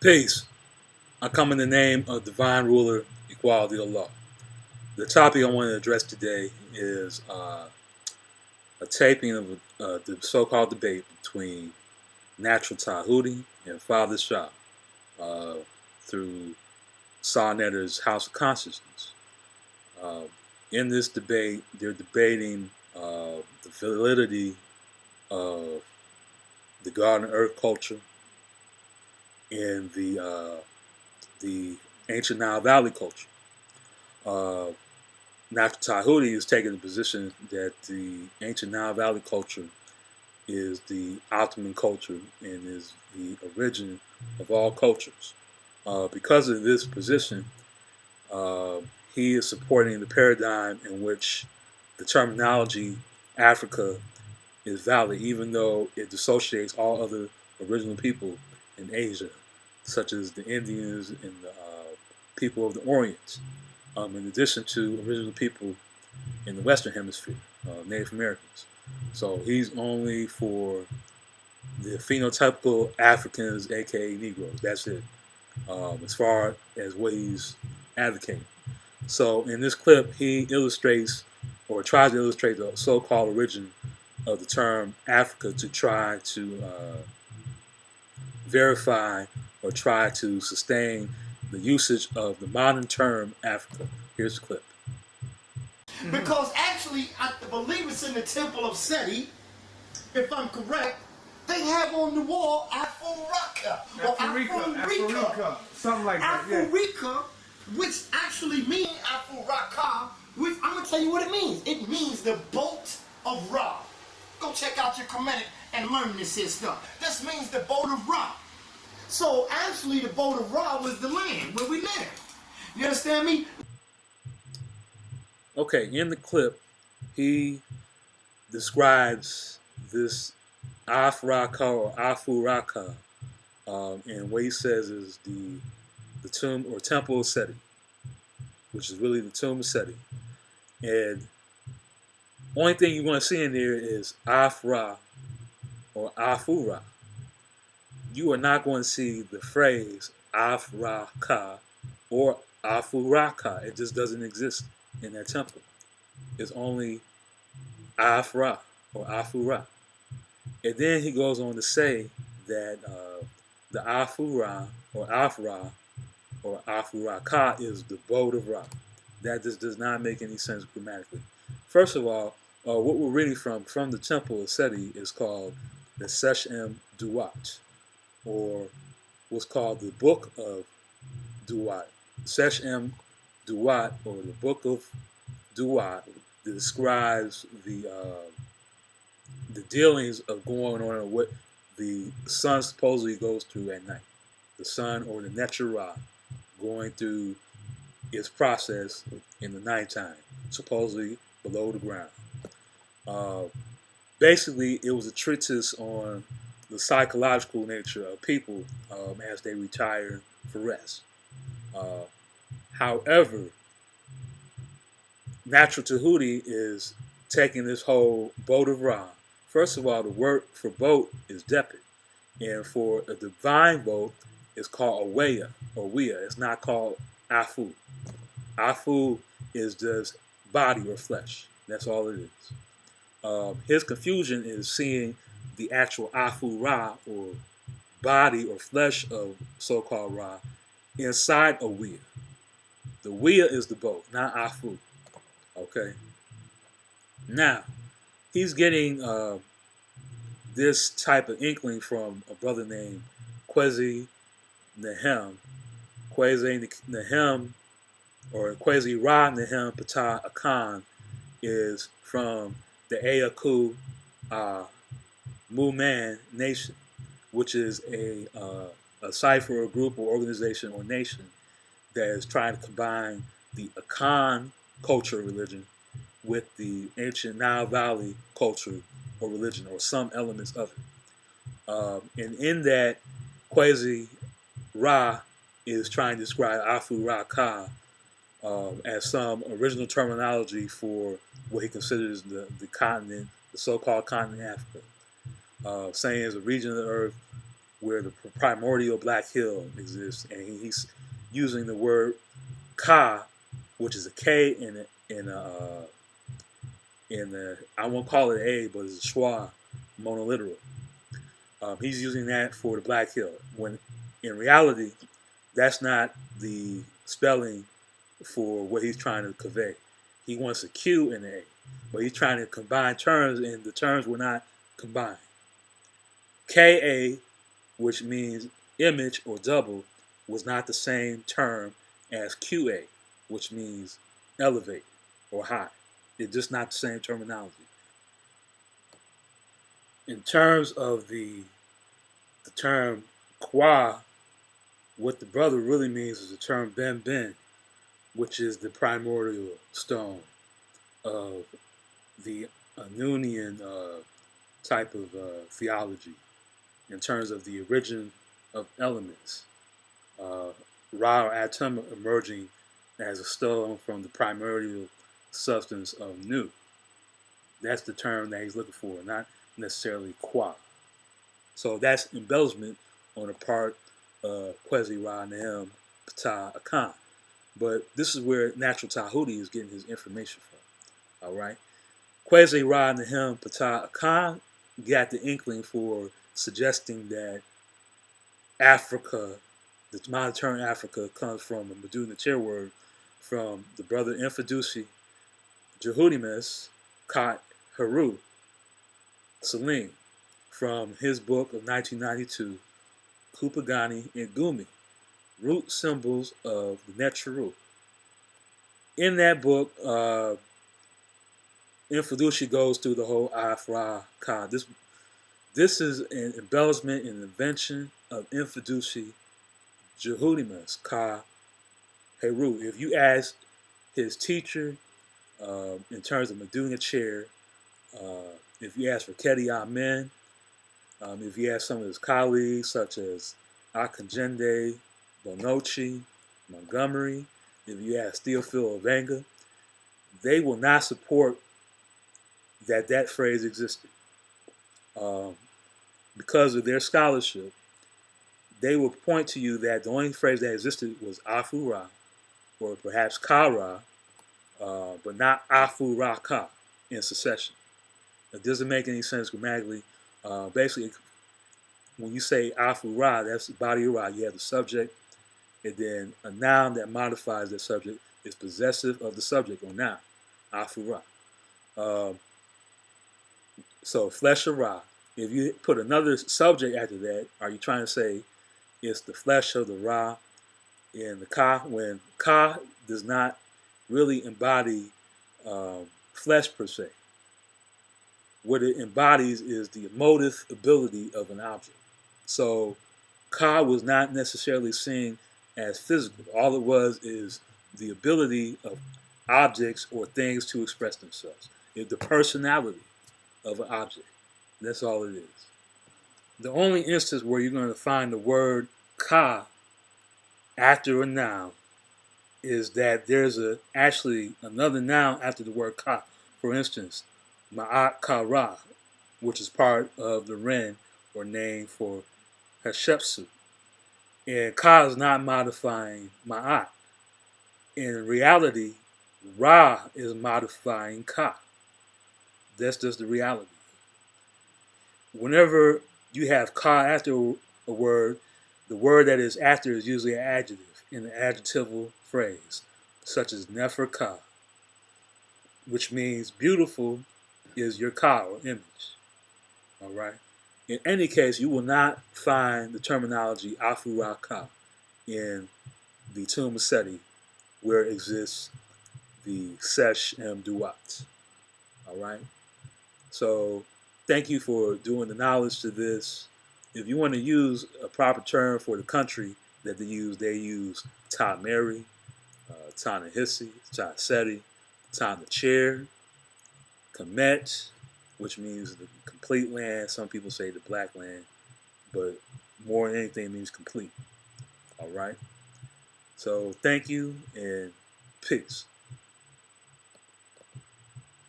Peace. I come in the name of divine ruler, equality of law. The topic I want to address today is a taping of the so-called debate between Natural Tahuti and Father Shah uh, through Sa Netter's House of Consciousness. Uh, in this debate, they're debating the validity of the Garden Earth culture and the ancient Nile Valley culture. Uh, Natural Tahuti is taking the position that the ancient Nile Valley culture is the ultimate culture and is the origin of all cultures. Because of this position, uh, he is supporting the paradigm in which the terminology Africa is valid, even though it dissociates all other original people in Asia, such as the Indians and the people of the Orient, in addition to original people in the Western Hemisphere, Native Americans. So he's only for the phenotypical Africans, aka Negroes. That's it, as far as what he's advocating. So in this clip, he illustrates or tries to illustrate the so-called origin of the term Africa to try to verify or try to sustain the usage of the modern term Africa. Here's the clip. Because actually, I believe it's in the Temple of Seti, if I'm correct, they have on the wall Afurika, or Afurika, something like that. Afurika, which actually means Afuraka, which I'm going to tell you what it means. It means the boat of Ra. Go check out your Kemetic and learn this here stuff. This means the boat of Ra. So actually, the boat of Ra was the land where we live. You understand me? Okay, in the clip, he describes this Afraka or Afuraka, and what he says is the tomb or temple of Seti, which is really the tomb of Seti. And only thing you're going to see in there is Afra or Afura. You are not going to see the phrase Afraka or Afuraka. It just doesn't exist in that temple. It's only Afra or Afura. And then he goes on to say that the Afura or Afra or Afuraka is the boat of Ra. That just does not make any sense grammatically. First of all, what we're reading from the temple of Seti is called the Seshem Duat, or what's called the Book of Duat. Seshem Duat, or the Book of Duat, describes the dealings of going on and what the sun supposedly goes through at night. The sun or the Netra going through its process in the nighttime, supposedly below the ground. Basically, it was a treatise on the psychological nature of people as they retire for rest. However, Natural Tahuti is taking this whole boat of Ra. First of all, the word for boat is depit, and for a divine boat, it's called Aweya or Wea. It's not called Afu. Afu is just body or flesh. That's all it is. His confusion is seeing the actual Afu Ra, or body or flesh of so-called Ra, inside a Wea. The Wea is the boat, not Afu. Okay. Now, he's getting this type of inkling from a brother named Kwesi Nehem. Kwesi Nehem, or Kwesi Ra Nehem Ptah Akan, is from the Ayaku Muman Nation, which is a cipher or group or organization or nation that is trying to combine the Akan culture religion with the ancient Nile Valley culture or religion, or some elements of it. And in that, Kwesi Ra is trying to describe Afu Ra Ka as some original terminology for what he considers the continent, the so-called continent Africa, saying it's a region of the earth where the primordial black hill exists, and he's using the word Ka, which is a K in a I won't call it A, but it's a schwa monoliteral. He's using that for the Black Hill, when in reality, that's not the spelling for what he's trying to convey. He wants a Q and A, but he's trying to combine terms, and the terms were not combined. KA, which means image or double, was not the same term as QA, which means elevate or high. It's just not the same terminology. In terms of the term Kwa, what the brother really means is the term Ben Ben, which is the primordial stone of the Anunian type of theology in terms of the origin of elements. Ra or Atum emerging as a stone from the primordial substance of Nu. That's the term that he's looking for, not necessarily Kwa. So that's embellishment on the part of Kwesi Ra Nehem Ptah Akan. But this is where Natural Tahuti is getting his information from. All right. Kwesi Ra Nehem Ptah Akan got the inkling for suggesting that Africa, the modern term Africa, comes from a Meduna chair word from the brother Mfundishi Djhwtyms Kat Haru Salim from his book of 1992, Kupagani and Gumi, Root Symbols of the Neteru. In that book, Mfundishi goes through the whole Afra Ka. This is an embellishment and invention of Mfundishi Djhwtyms Ka Heru. If you ask his teacher, in terms of Meduna chair, if you ask for Kedi Amen, if you ask some of his colleagues such as Akangende, Bonochi, Montgomery, if you ask Theophil Ovanga, they will not support that phrase existed. Because of their scholarship, they will point to you that the only phrase that existed was Afu Ra, or perhaps Ka Ra, but not Afu Ra Ka in succession. It doesn't make any sense grammatically. Basically, when you say Afu Ra, that's the body of Ra. You have the subject, and then a noun that modifies that subject is possessive of the subject or noun. Afu Ra. So flesh of Ra. If you put another subject after that, are you trying to say it's the flesh of the Ra in the Ka, when Ka does not really embody flesh per se? What it embodies is the emotive ability of an object. So Ka was not necessarily seen as physical. All it was is the ability of objects or things to express themselves. It's the personality of an object. That's all it is. The only instance where you're going to find the word Ka after a noun is that there's actually another noun after the word Ka. For instance, Ma'at Ka Ra, which is part of the Ren or name for Hatshepsut. And Ka is not modifying Ma'at. In reality, Ra is modifying Ka. That's just the reality. Whenever you have Ka after a word, the word that is after is usually an adjective in an adjectival phrase, such as Nefer Ka, which means beautiful is your Ka or image. All right. In any case, you will not find the terminology Afu Ra Ka in the Tomb of Seti, where exists the Sesh M Duat. All right. So thank you for doing the knowledge to this. If you want to use a proper term for the country that they use Ta Mery, Ta Nahisi, Ta Seti, Ta Chair, Kemet, which means the complete land. Some people say the black land, but more than anything it means complete. All right. So thank you and peace.